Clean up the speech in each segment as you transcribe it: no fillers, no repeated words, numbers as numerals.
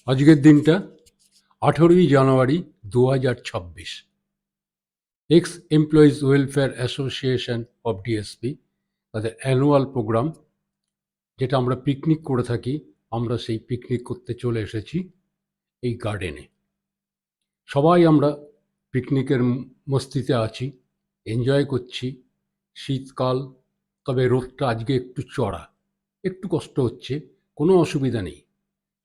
আজকের দিনটা 18ই জানুয়ারি 2026। X employees welfare association of DSP তাদের অ্যানুয়াল প্রোগ্রাম, যেটা আমরা পিকনিক করে থাকি, আমরা সেই পিকনিক করতে চলে এসেছি এই গার্ডেনে। সবাই আমরা পিকনিকের মস্তিতে আছি, এনজয় করছি। শীতকাল, তবে রোদটা আজকে একটু চড়া, একটু কষ্ট হচ্ছে, কোনো অসুবিধা নেই।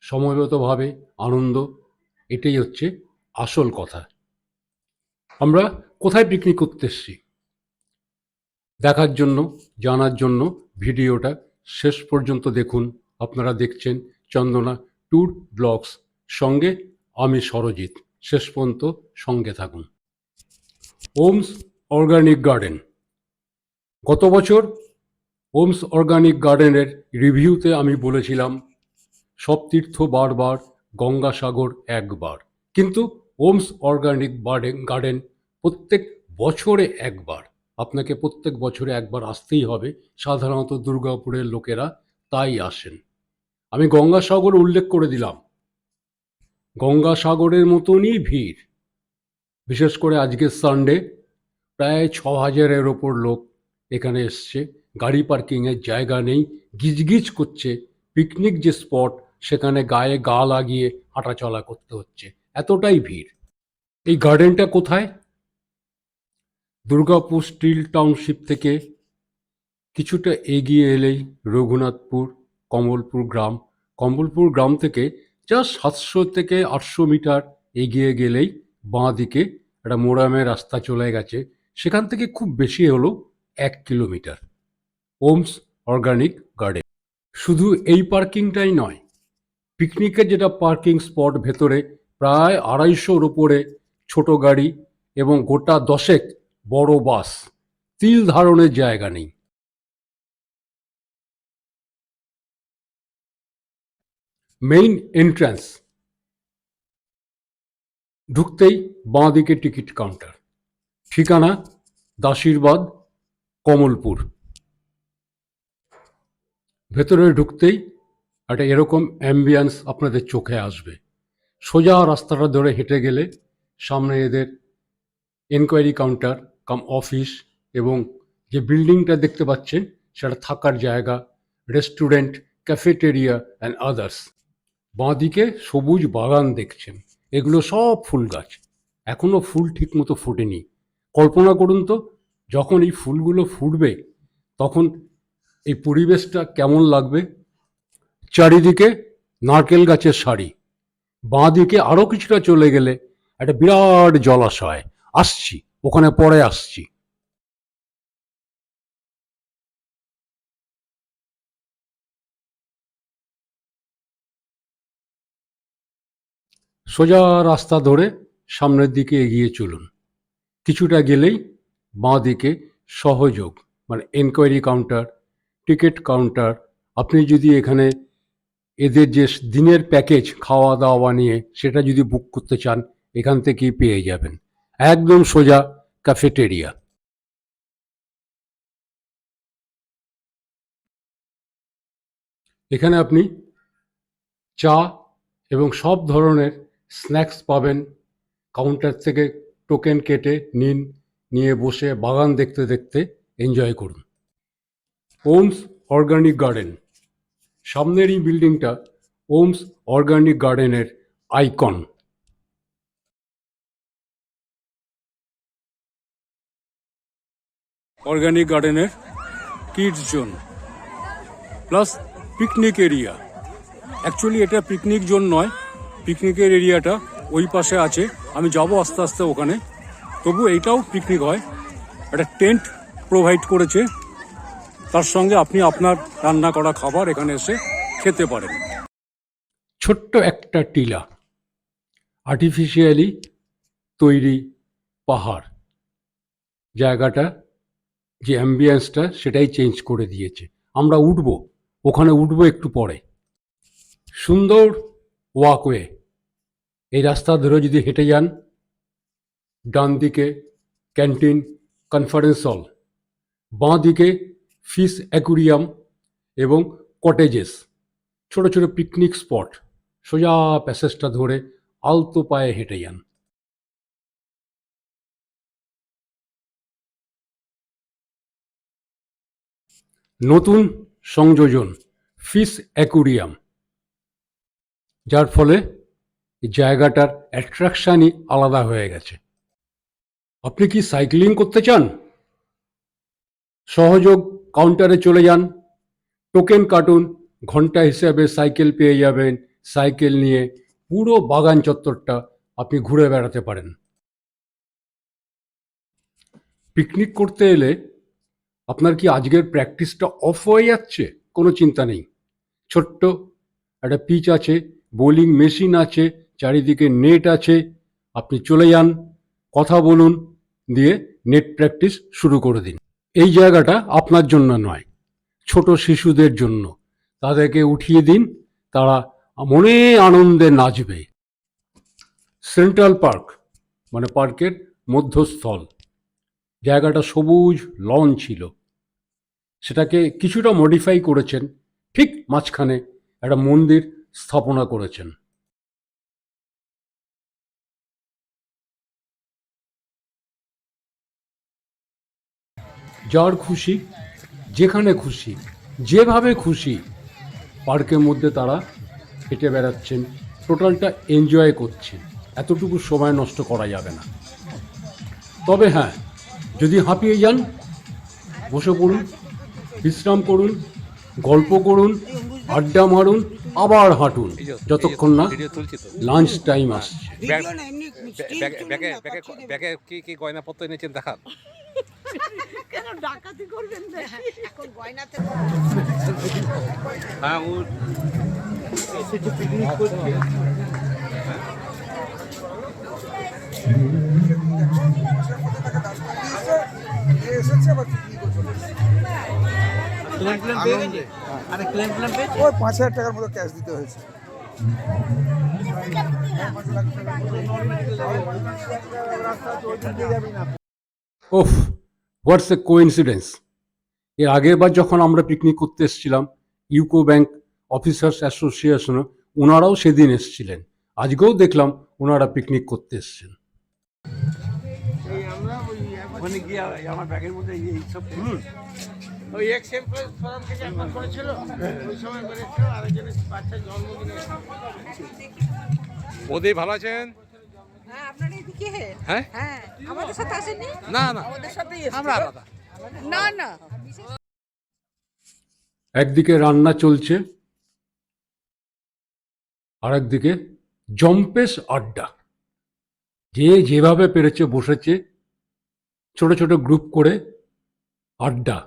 সময়গতভাবে আনন্দ, এটাই হচ্ছে আসল কথা। আমরা কোথায় পিকনিক করতে এসেছি দেখার জন্য, জানার জন্য ভিডিওটা শেষ পর্যন্ত দেখুন। আপনারা দেখছেন চন্দনা ট্যুর ব্লগস, সঙ্গে আমি সরজিৎ। শেষ পর্যন্ত সঙ্গে থাকুন। Ohms organic garden. গত বছর ওমস অর্গানিক গার্ডেনের রিভিউতে আমি বলেছিলাম সব তীর্থ বারবার, গঙ্গাসাগর একবার, কিন্তু ওমস অর্গানিক গার্ডেন প্রত্যেক বছরে একবার। আপনাকে প্রত্যেক বছরে একবার আসতেই হবে, সাধারণত দুর্গাপুরের লোকেরা তাই আসেন। আমি গঙ্গাসাগর উল্লেখ করে দিলাম, গঙ্গাসাগরের মতনই ভিড়। বিশেষ করে আজকের সানডে প্রায় 6,000-এর ওপর লোক এখানে এসছে। গাড়ি পার্কিংয়ের জায়গা নেই, গিজগিজ করছে। পিকনিক যে স্পট, সেখানে গায়ে গা লাগিয়ে হাঁটাচলা করতে হচ্ছে, এতটাই ভিড়। এই গার্ডেনটা কোথায়? দুর্গাপুর স্টিল টাউনশিপ থেকে কিছুটা এগিয়ে এলেই রঘুনাথপুর কমলপুর গ্রাম। কমলপুর গ্রাম থেকে জাস্ট 700 থেকে 800 মিটার এগিয়ে গেলেই বাঁ দিকে একটা মোরামের রাস্তা চলে গেছে, সেখান থেকে খুব বেশি হলো 1 কিলোমিটার। Ohms organic garden. শুধু এই পার্কিংটাই নয়, পিকনিকের যেটা পার্কিং স্পট, ভেতরে প্রায় 250-র উপরে ছোট গাড়ি এবং গোটা 10 বড় বাস। তিল ধারণের জায়গা নেই। মেইন এন্ট্রান্স ঢুকতেই বাঁ দিকে টিকিট কাউন্টার। ঠিকানা দাসীরবাদ, কমলপুর। ভেতরে ঢুকতেই একটা এরকম অ্যাম্বিয়েন্স আপনাদের চোখে আসবে। সোজা রাস্তাটা ধরে হেঁটে গেলে সামনে এদের এনকোয়ারি কাউন্টার কাম অফিস, এবং যে বিল্ডিংটা দেখতে পাচ্ছেন সেটা থাকার জায়গা, রেস্টুরেন্ট, ক্যাফেটেরিয়া অ্যান্ড আদার্স। বাঁদিকে সবুজ বাগান দেখছেন, এগুলো সব ফুল গাছ, এখনো ফুল ঠিক মতো ফোটেনি। কল্পনা করুন তো, যখন এই ফুলগুলো ফুটবে তখন এই পরিবেশটা কেমন লাগবে। চারিদিকে নারকেল গাছের সারি। বাঁদিকে আরো কিছুটা চলে গেলে একটা বিরাট জলাশয়। আসছি, ওখানে পরে আসছি। সোজা রাস্তা ধরে সামনের দিকে এগিয়ে চলুন। কিছুটা গেলেই বাঁ দিকে সহযোগ, মানে এনকোয়ারি কাউন্টার, টিকিট কাউন্টার। আপনি যদি এখানে এদের যে দিনের প্যাকেজ খাওয়া দাওয়া নিয়ে, সেটা যদি বুক করতে চান, এখান থেকেই পেয়ে যাবেন। একদম সোজা ক্যাফেটেরিয়া। এখানে আপনি চা এবং সব ধরনের স্ন্যাক্স পাবেন। কাউন্টার থেকে টোকেন কেটে নিন, নিয়ে বসে বাগান দেখতে দেখতে এনজয় করুন। ওমস অর্গানিক গার্ডেন, সামনের এই বিল্ডিংটা ওমস অর্গানিক গার্ডেনের আইকন। অর্গানিক গার্ডেনের kids zone plus picnic area. Actually এটা পিকনিক জোন নয়, পিকনিকের এরিয়াটা ওই পাশে আছে, আমি যাব আস্তে আস্তে ওখানে। তবু এইটাও পিকনিক হয়। একটা টেন্ট প্রোভাইড করেছে, তার সঙ্গে আপনি আপনার রান্না করা খাবার এখানে এসে খেতে পারেন। ছোট্ট একটা টিলা, আর্টিফিশিয়ালি তৈরি পাহাড়। জায়গাটা যে অ্যাম্বিয়েন্সটা সেটাই চেঞ্জ করে দিয়েছে। আমরা উঠবো, ওখানে উঠবো একটু পরে। সুন্দর ওয়াকওয়ে, এই রাস্তা ধরে যদি হেঁটে যান, ডান দিকে ক্যান্টিন, কনফারেন্স হল, বাঁ দিকে ফিশ অ্যাকুরিয়াম এবং কটেজেস, ছোট ছোট পিকনিক স্পট সোজা প্যাসেজটা ধরে আলতো পায়ে হেঁটে যান। নতুন সংযোজন ফিশ অ্যাকুরিয়াম, যার ফলে জায়গাটার অ্যাট্রাকশনই আলাদা হয়ে গেছে। আপনি কি সাইক্লিং করতে চান? সহযোগ কাউন্টারে চলে যান, টোকেন কাটুন, ঘন্টা হিসাবে সাইকেল পেয়ে যাবেন। সাইকেল নিয়ে পুরো বাগান চত্বরটা আপনি ঘুরে বেড়াতে পারেন। পিকনিক করতে এলে আপনার কি আজকের প্র্যাকটিসটা অফ হয়ে যাচ্ছে? কোনো চিন্তা নেই, ছোট্ট একটা পিচ আছে, বোলিং মেশিন আছে, চারিদিকে নেট আছে। আপনি চলে যান, কথা বলুন, দিয়ে নেট প্র্যাকটিস শুরু করে দিন। এই জায়গাটা আপনার জন্য নয়, ছোট শিশুদের জন্য। তাদেরকে উঠিয়ে দিন, তারা মনে আনন্দে নাচবে। সেন্ট্রাল পার্ক মানে পার্কের মধ্যস্থল, জায়গাটা সবুজ লন ছিল, সেটাকে কিছুটা মডিফাই করেছেন। ঠিক মাঝখানে একটা মন্দির স্থাপনা করেছেন। যার খুশি, যেখানে খুশি, যেভাবে খুশি পার্কের মধ্যে তারা হেঁটে বেড়াচ্ছেন, টোটালটা এনজয় করছেন। এতটুকু সময় নষ্ট করা যাবে না। তবে হ্যাঁ, যদি হাঁপিয়ে যান, বসে পড়ুন, বিশ্রাম করুন, গল্প করুন, আড্ডা মারুন, আবার হাঁটুন, যতক্ষণ না লাঞ্চ টাইম আসছে। ব্যাগে কি গয়নাপত্র এনেছেন দেখান। কেন ডাকাতি করবেন না? এখন গয়নাতে হ্যাঁ, ও এসেছে পিকনিক করতে। আরে ক্লেম পেয়েছে, ওই 5,000 টাকার মতো ক্যাশ দিতে হয়েছে। ওফ, হোয়াটস এ কোইন্সিডেন্স! এর আগের বার যখন আমরা পিকনিক করতে এসেছিলাম, ইউকো ব্যাংক অফিসার্স অ্যাসোসিয়েশনে, ওনারাও সেদিন এসেছিলেন। আজকেও দেখলাম ওনারা পিকনিক করতে এসেছেন। ওখানে গিয়ে আমার ব্যাগের মধ্যে এইসব খুলুন। ওই এক্স এমপ্লয়িজ ফোরাম থেকে একবার করেছিল, ওই সময় করেছিল, আরেকজনের বাচ্চার জন্মদিনে। ওদের ভালো আছেন? হ্যাঁ, আপনার এদিকে। হ্যাঁ হ্যাঁ, আমাদের সাথে আসেনি। না না, আমাদের সাথেই আমরা আলাদা। না না, একদিকে রান্না চলছে, আর একদিকে জম্পেশ আড্ডা। যে যেভাবে পেরেছে বসেছে, ছোট ছোট গ্রুপ করে আড্ডা।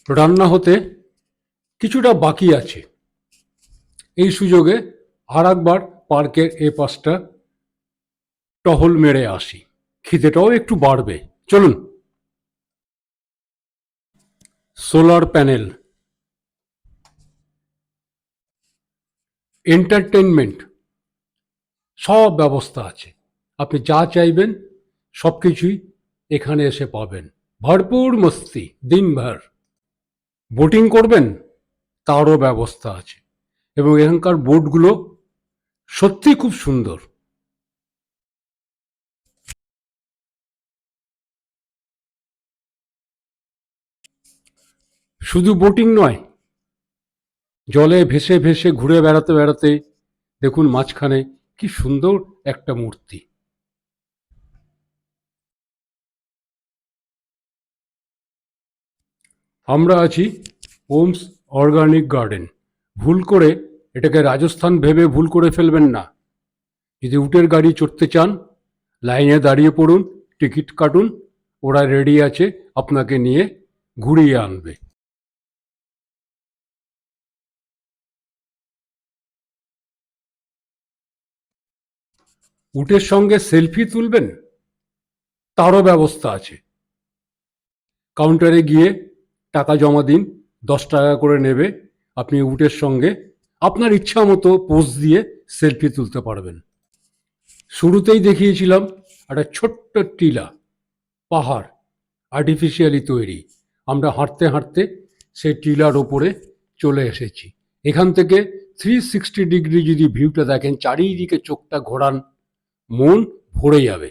রান্না হতে কিছুটা বাকি আছে। এই সুযোগে আর একবার পার্কের এ পাশটা টহল মেরে আসি, খিদেটাও একটু বাড়বে। চলুন। সোলার প্যানেল, এন্টারটেনমেন্ট, সব ব্যবস্থা আছে। আপনি যা চাইবেন সব কিছুই এখানে এসে পাবেন। ভরপুর মস্তি দিনভর। বোটিং করবেন তারও ব্যবস্থা আছে, এবং এখানকার বোটগুলো সত্যি খুব সুন্দর। শুধু বোটিং নয়, জলে ভেসে ভেসে ঘুরে বেড়াতে বেড়াতে দেখুন মাঝখানে কি সুন্দর একটা মূর্তি। আমরা আছি ওমস অর্গানিক গার্ডেন। ভুল করে এটাকে রাজস্থান ভেবে ভুল করে ফেলবেন না। যদি উটের গাড়ি চড়তে চান, লাইনে দাঁড়িয়ে পড়ুন, টিকিট কাটুন, ওরা রেডি আছে আপনাকে নিয়ে ঘুরিয়ে আনবে। উটের সঙ্গে সেলফি তুলবেন তারও ব্যবস্থা আছে। কাউন্টারে গিয়ে টাকা জমা দিন, 10 টাকা করে নেবে। আপনি উটের সঙ্গে আপনার ইচ্ছা মতো পোজ দিয়ে সেলফি তুলতে পারবেন। শুরুতেই দেখিয়েছিলাম একটা ছোট্ট টিলা, পাহাড় আর্টিফিশিয়ালি তৈরি। আমরা হাঁটতে হাঁটতে সেই টিলার ওপরে চলে এসেছি। এখান থেকে 360 ডিগ্রি যদি ভিউটা দেখেন, চারিদিকে চোখটা ঘোরান, মন ভরে যাবে।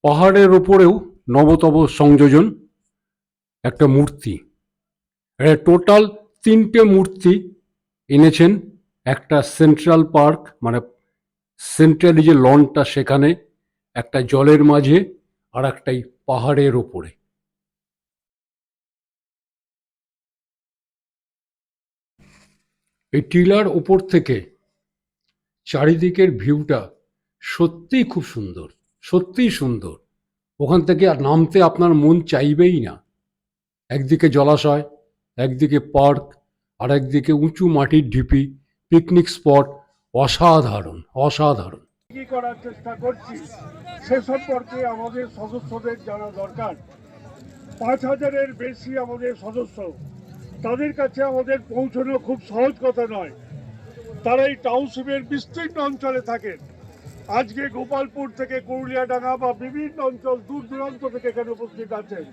পাহাড়ের ওপরেও নবতব সংযোজন, একটা মূর্তি। টোটাল 3টে মূর্তি এনেছেন। একটা সেন্ট্রাল পার্ক, মানে সেন্ট্রালি যে লনটা সেখানে, একটা জলের মাঝে, আর একটাই পাহাড়ের ওপরে। এই টিলার ওপর থেকে চারিদিকের ভিউটা সত্যিই খুব সুন্দর, সত্যিই সুন্দর। ওখান থেকে আর নামতে আপনার মন চাইবেই না। একদিকে জলাশয়, একদিকে পার্ক, আর একদিকে উঁচু মাটির ঢিপি, পিকনিক স্পট। অসাধারণ, অসাধারণ। কি করার চেষ্টা করছি সে সম্পর্কে আমাদের সদস্যদের জানা দরকার। 5000-এর বেশি আমাদের সদস্য, তাদের কাছে আমাদের পৌঁছানো খুব সহজ কথা নয়। তারা এই টাউনশিপের বিস্তীর্ণ অঞ্চলে থাকেন। আজকে গোপালপুর থেকে কুরুলিয়াডাঙ্গা বা বিভিন্ন অঞ্চল দূর দূরান্ত থেকে এখানে উপস্থিত আছেন।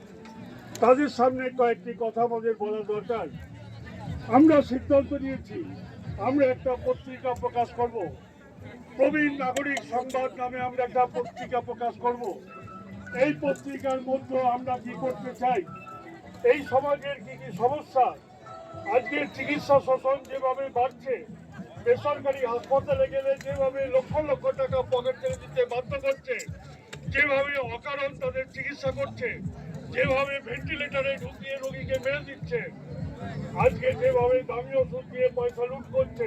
তাদের সামনে কয়েকটি কথা আমাদের বলা দরকার। আমরা সিদ্ধান্ত নিয়েছি আমরা একটা পত্রিকা প্রকাশ করব। প্রবীণ নাগরিক সংবাদ নামে আমরা একটা পত্রিকা প্রকাশ করব। এই পত্রিকার মধ্যে আমরা কি করতে চাই, এই সমাজের কি কি সমস্যা, আজকে চিকিৎসা শোষণ যেভাবে বাড়ছে, বেসরকারি হাসপাতালে গেলে যেভাবে লক্ষ লক্ষ টাকা পকেট করে দিতে বাধ্য করছে, যেভাবে অকারণ তাদের চিকিৎসা করছে, যেভাবে ভেন্টিলেটরে ঢুকিয়ে রোগীকে মেরে দিচ্ছে, আজকে যেভাবে দামি ওষুধ দিয়ে পয়সা লুট করছে,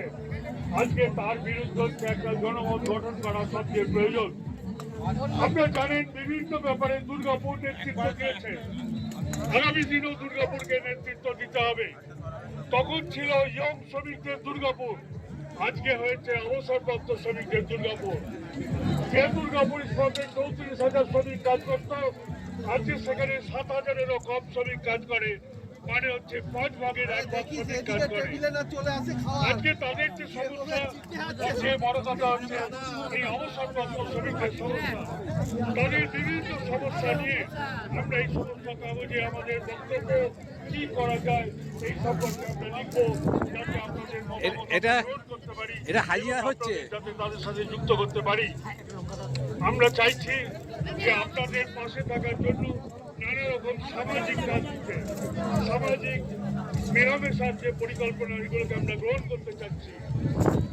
আজকে তার বিরুদ্ধে একটা জনমত গঠন করা সবচেয়ে প্রয়োজন। আপনারা জানেন বিভিন্ন ব্যাপারে দুর্গাপুর নেতৃত্ব দিয়েছে। আগামী দিনেও দুর্গাপুরকে নেতৃত্ব দিতে হবে। তখন ছিল ইয়ং শ্রমিকদের দুর্গাপুর, আজকে হয়েছে অবসরপ্রাপ্ত শ্রমিকদের দুর্গাপুর। যে দুর্গাপুর স্পটে 34,000 শ্রমিক কাজ করত, আজকে সেখানে 7,000-এরও কম শ্রমিক কাজ করে, মানে হচ্ছে 5 ভাগের 1 ভাগ শ্রমিক কাজ করে। আজকে তাদের যে সমস্যা, যে বড় কথা হচ্ছে এই অবসরপ্রাপ্ত শ্রমিকদের সমস্যা। তাদের বিভিন্ন সমস্যা নিয়ে আমরা এই সমস্যা কাগজে আমাদের বক্তব্য কি করা যায় এই সম্পর্কে আমরা লিখবো, যাতে আপনাদের এটা মতামত করতে পারি, এটা হাজিরা হচ্ছে, যাতে তাদের সাথে যুক্ত করতে পারি। আমরা চাইছি যে আপনাদের পাশে থাকার জন্য নানা রকম সামাজিক রাজনীতি, সামাজিক মেলামেশার যে পরিকল্পনা, এগুলোকে আমরা গ্রহণ করতে চাচ্ছি।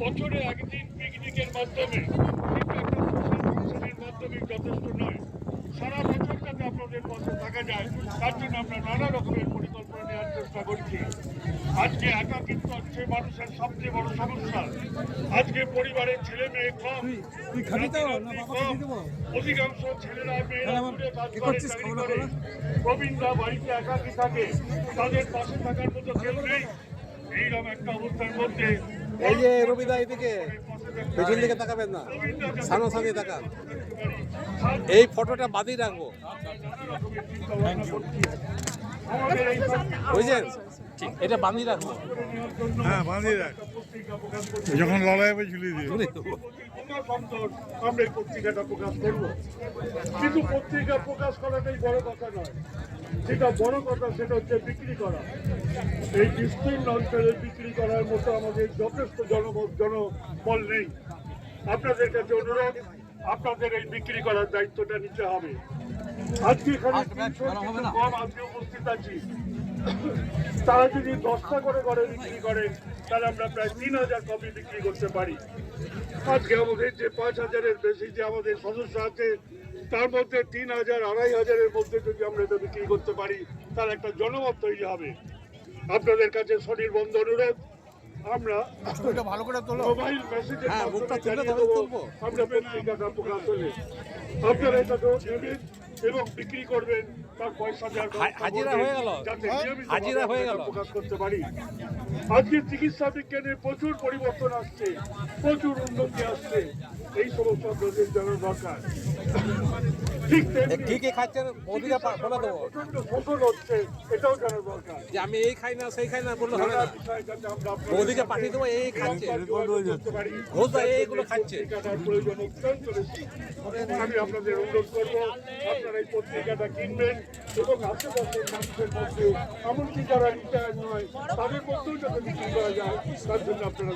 বছরে একদিন পিকনিকের মাধ্যমে, কিন্তু একটা সোশ্যাল ফাংশনের মাধ্যমে যথেষ্ট নয়। সারা বছর যাতে আপনাদের পাশে থাকা যায়, তার জন্য আমরা নানা রকমের পরিকল্পনা নেওয়ার চেষ্টা করছি। আজকে একাকিত্ব হচ্ছে মানুষের সবচেয়ে বড় সমস্যা। আজকে পরিবারের ছেলে মেয়ে কম, অধিকাংশ ছেলেরা মেয়েরা দূরে কাজ করে, চাকরি করে। প্রবীণরা বাড়িতে একাকি থাকে, তাদের পাশে থাকার মতো কেউ নেই। এইরকম একটা অবস্থার মধ্যে এই যে রবিদা এদিকে পেছন দিকে তাকাবেন না, সামনাসামনি তাকান। এই ফটোটা বাদই রাখবো, বুঝলেন? এটা বাঁধিয়ে রাখবো। হ্যাঁ বাঁধিয়ে রাখ, যখন লড়াই হবে ঝুলিয়ে দিয়ে আমরা এই পত্রিকাটা প্রকাশ করবো। কিন্তু পত্রিকা প্রকাশ করাটাই বড় কথা নয়, যেটা বড় কথা সেটা হচ্ছে বিক্রি করা। এই বিস্তীর্ণ অঞ্চলে বিক্রি করার মতো আমাদের যথেষ্ট জনবল নেই। আপনাদের কাছে অনুরোধ, আপনাদের এই বিক্রি করার দায়িত্বটা নিতে হবে। আজকে এখানে 300 কম আজকে উপস্থিত আছি, তারা যদি 10টা করে ঘরে বিক্রি করেন তাহলে আমরা প্রায় 3000 কপি বিক্রি করতে পারি। আজকে আমাদের যে 5000-এর বেশি যে আমাদের সদস্য আছে, তার মধ্যে 3000, 2500-এর মধ্যে যদি আমরা এটা বিক্রি করতে পারি তার একটা জনমত তৈরি হবে। আপনাদের কাছে স্বনির্বন্ধ অনুরোধ, আমরা ভালো করে তোলো। মোবাইল মেসেজের হ্যাঁ, মুখটা মাধ্যমে তুলে জানিয়ে তবে দেবো তুলবো। আমরা পত্রিকাটা প্রকাশ হলে আপনারা এটা নেবেন এবং বিক্রি করবেন, তার পয়সা দেওয়ার ব্যবস্থা হাজিরা করবেন, হয়ে গেল। যাতে নিয়মিতভাবে হাজিরা হয়ে আমরা গেল। প্রকাশ করতে পারি। আজকে চিকিৎসা বিজ্ঞানে প্রচুর পরিবর্তন আসছে, প্রচুর উন্নতি আসছে, এই সমস্ত আপনাদের জানা দরকার। ঠিক তেমনি কি কি খাচ্ছেন ওদিকে বলে দেবো, প্রচন্ড শোষণ হচ্ছে, এটাও জানা দরকার। যে আমি এই খাই না সেই খাই না বললে হবে নানা না। বিষয় যাতে আমরা আপনাদের ওদিকে পাঠিয়ে দেবো, এই খাচ্ছে, করতে পারি। রোজা এইগুলো খাচ্ছে। পত্রিকাটার প্রয়োজন অত্যন্ত বেশি। আমি আপনাদের অনুরোধ করবো, আপনারা এই পত্রিকাটা কিনবেন এবং আশেপাশের মানুষের মধ্যে, এমনকি যারা রিটায়ার নয় তাদের মধ্যেও যাতে বিক্রি করা যায়, তার জন্য আপনারা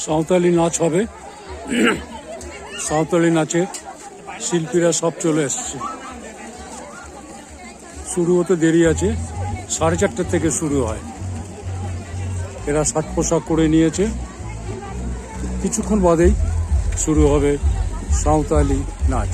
সাঁওতালি নাচ হবে। সাঁওতালি নাচে শিল্পীরা সব চলে এসছে। শুরু হতে দেরি আছে, 4:30 থেকে শুরু হয়। এরা সাজ পোশাক করে নিয়েছে। কিছুক্ষণ বাদেই শুরু হবে সাঁওতালি নাচ।